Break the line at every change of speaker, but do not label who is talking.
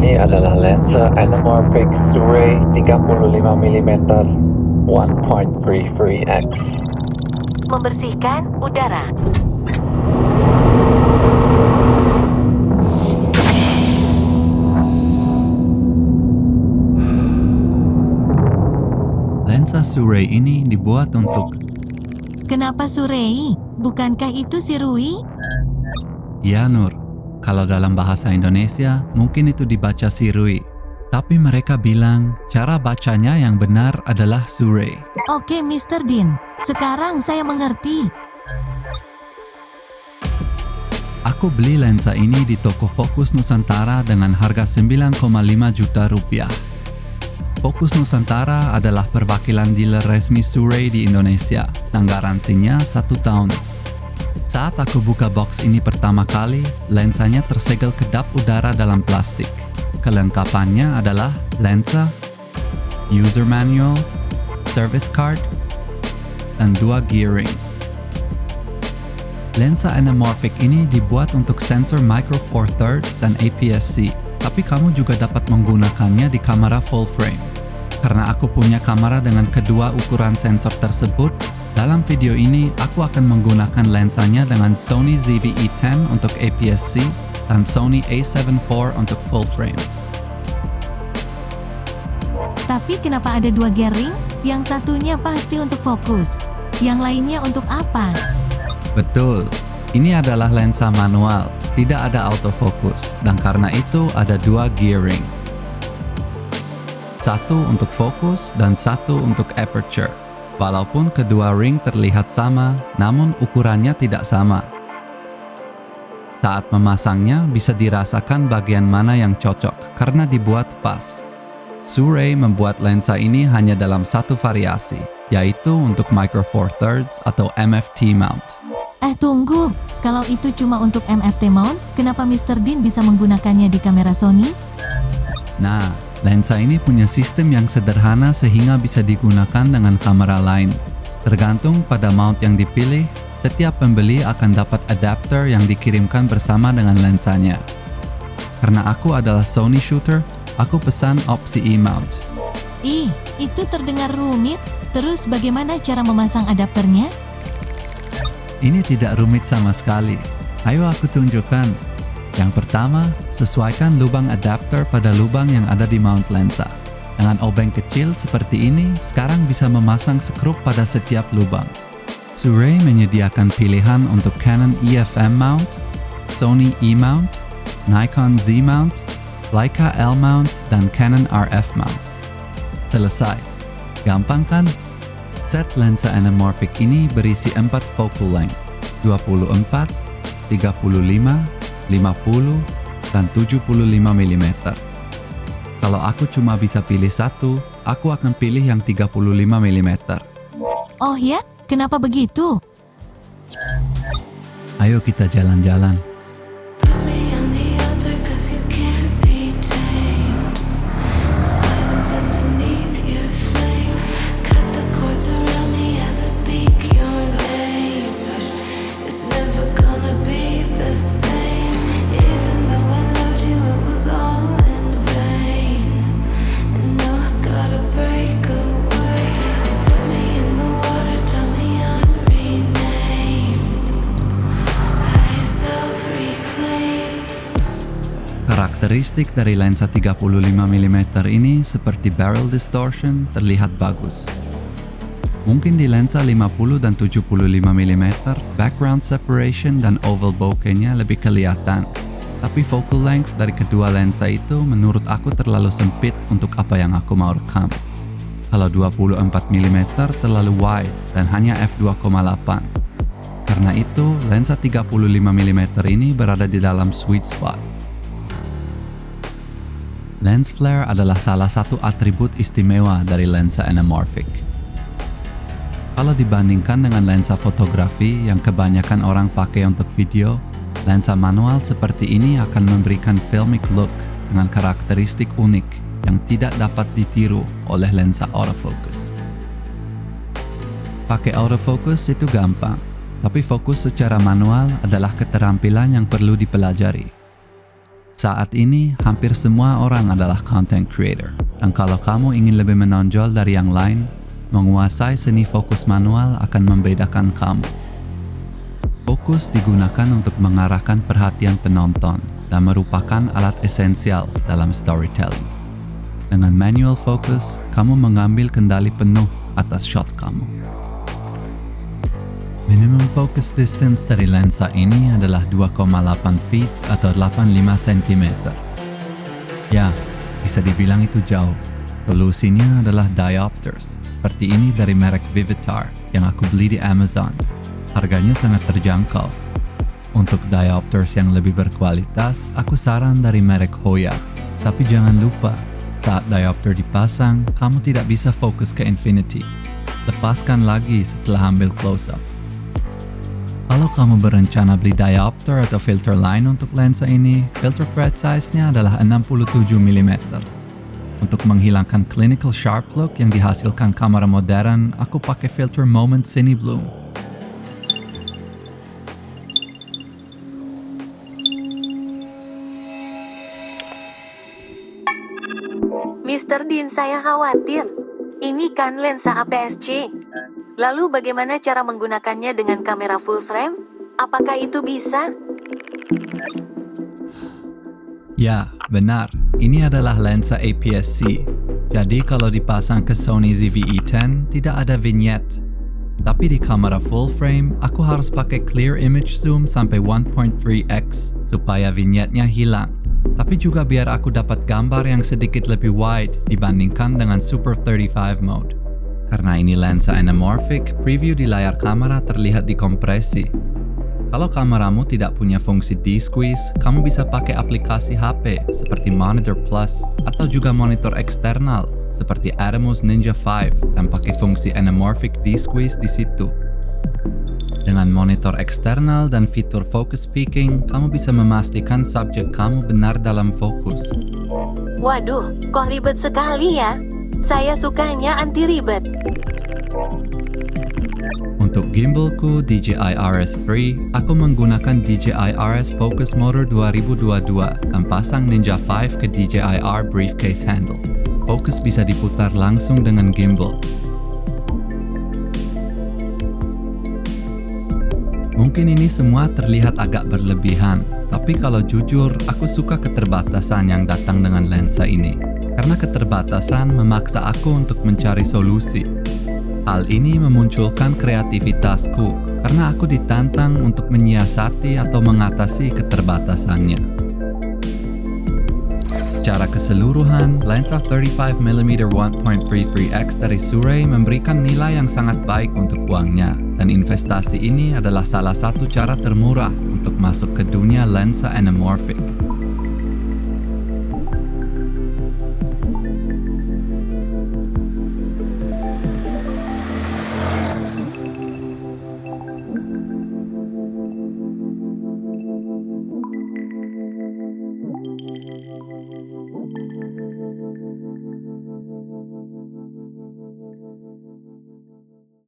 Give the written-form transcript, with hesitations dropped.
ini adalah lensa anamorphic Sirui 35mm 1.33x.
Membersihkan udara.
Lensa Sirui ini dibuat untuk...
Kenapa Surei? Bukankah itu Sirui?
Ya Nur, kalau dalam bahasa Indonesia mungkin itu dibaca Sirui. Tapi mereka bilang cara bacanya yang benar adalah Sirui.
Oke, Mr. Dean. Sekarang saya mengerti.
Aku beli lensa ini di toko Fokus Nusantara dengan harga 9,5 juta rupiah. Fokus Nusantara adalah perwakilan dealer resmi Sirui di Indonesia dan garansinya 1 tahun. Saat aku buka box ini pertama kali, lensanya tersegel kedap udara dalam plastik. Kelengkapannya adalah lensa, user manual, service card, dan 2 gear ring. Lensa anamorphic ini dibuat untuk sensor Micro Four Thirds dan APS-C, tapi kamu juga dapat menggunakannya di kamera full frame. Karena aku punya kamera dengan kedua ukuran sensor tersebut, dalam video ini aku akan menggunakan lensanya dengan Sony ZV-E10 untuk APS-C dan Sony A7 IV untuk full frame.
Tapi kenapa ada 2 gearing? Yang satunya pasti untuk fokus. Yang lainnya untuk apa?
Betul, ini adalah lensa manual, tidak ada autofocus, dan karena itu ada 2 gear ring. Satu untuk fokus dan satu untuk aperture. Walaupun kedua ring terlihat sama, namun ukurannya tidak sama. Saat memasangnya bisa dirasakan bagian mana yang cocok karena dibuat pas. Sirui membuat lensa ini hanya dalam satu variasi, yaitu untuk Micro Four Thirds atau MFT mount.
Tunggu. Kalau itu cuma untuk MFT mount, kenapa Mr. Dean bisa menggunakannya di kamera Sony?
Nah, lensa ini punya sistem yang sederhana sehingga bisa digunakan dengan kamera lain. Tergantung pada mount yang dipilih, setiap pembeli akan dapat adapter yang dikirimkan bersama dengan lensanya. Karena aku adalah Sony shooter, aku pesan opsi E-mount.
Itu terdengar rumit. Terus bagaimana cara memasang adapternya?
Ini tidak rumit sama sekali. Ayo aku tunjukkan. Yang pertama, sesuaikan lubang adapter pada lubang yang ada di mount lensa. Dengan obeng kecil seperti ini, sekarang bisa memasang skrup pada setiap lubang. Sirui menyediakan pilihan untuk Canon EF-M mount, Sony E-mount, Nikon Z-mount, Leica L-mount, dan Canon RF mount. Selesai. Gampang kan? Set lensa anamorphic ini berisi 4 focal length, 24, 35, 50, dan 75 mm. Kalau aku cuma bisa pilih satu, aku akan pilih yang 35 mm.
Oh ya? Kenapa begitu?
Ayo kita jalan-jalan. Karakteristik dari lensa 35mm ini seperti barrel distortion terlihat bagus. Mungkin di lensa 50 dan 75mm, background separation dan oval bokehnya lebih kelihatan. Tapi focal length dari kedua lensa itu menurut aku terlalu sempit untuk apa yang aku mau rekam. Kalau 24mm terlalu wide dan hanya f2,8. Karena itu, lensa 35mm ini berada di dalam sweet spot. Lens flare adalah salah satu atribut istimewa dari lensa anamorphic. Kalau dibandingkan dengan lensa fotografi yang kebanyakan orang pakai untuk video, lensa manual seperti ini akan memberikan filmic look dengan karakteristik unik yang tidak dapat ditiru oleh lensa autofocus. Pakai autofocus itu gampang, tapi fokus secara manual adalah keterampilan yang perlu dipelajari. Saat ini, hampir semua orang adalah content creator. Dan kalau kamu ingin lebih menonjol dari yang lain, menguasai seni fokus manual akan membedakan kamu. Fokus digunakan untuk mengarahkan perhatian penonton dan merupakan alat esensial dalam storytelling. Dengan manual focus, kamu mengambil kendali penuh atas shot kamu. Minimum focus distance dari lensa ini adalah 2,8 feet atau 85 cm. Ya, bisa dibilang itu jauh. Solusinya adalah diopters, seperti ini dari merek Vivitar yang aku beli di Amazon. Harganya sangat terjangkau. Untuk diopters yang lebih berkualitas, aku saran dari merek Hoya. Tapi jangan lupa, saat diopter dipasang, kamu tidak bisa fokus ke infinity. Lepaskan lagi setelah ambil close-up. Kalau kamu berencana beli diopter atau filter lain untuk lensa ini, filter thread size-nya adalah 67 mm. Untuk menghilangkan clinical sharp look yang dihasilkan kamera modern, aku pakai filter Moment Cine Bloom.
Mr. Dean, saya khawatir. Ini kan lensa APS-C. Lalu bagaimana cara menggunakannya dengan kamera full frame? Apakah itu bisa?
Ya, benar. Ini adalah lensa APS-C. Jadi kalau dipasang ke Sony ZV-E10, tidak ada vignette. Tapi di kamera full frame, aku harus pakai clear image zoom sampai 1.3x supaya vignette-nya hilang. Tapi juga biar aku dapat gambar yang sedikit lebih wide dibandingkan dengan Super 35 mode. Karena ini lensa anamorphic, preview di layar kamera terlihat dikompresi. Kalau kameramu tidak punya fungsi D-Squeeze, kamu bisa pakai aplikasi HP seperti Monitor Plus atau juga monitor eksternal seperti Atomos Ninja 5 dan pakai fungsi anamorphic D-Squeeze di situ. Dengan monitor eksternal dan fitur focus peaking, kamu bisa memastikan subjek kamu benar dalam fokus.
Waduh, kok ribet sekali ya? Saya sukanya anti ribet.
Untuk gimbalku DJI RS Free, aku menggunakan DJI RS Focus Motor 2022 dan pasang Ninja 5 ke DJI R briefcase handle. Fokus bisa diputar langsung dengan gimbal. Mungkin ini semua terlihat agak berlebihan, tapi kalau jujur, aku suka keterbatasan yang datang dengan lensa ini. Karena keterbatasan memaksa aku untuk mencari solusi. Hal ini memunculkan kreativitasku, karena aku ditantang untuk menyiasati atau mengatasi keterbatasannya. Secara keseluruhan, lensa 35mm 1.33x dari Sirui memberikan nilai yang sangat baik untuk uangnya, dan investasi ini adalah salah satu cara termurah untuk masuk ke dunia lensa anamorphic.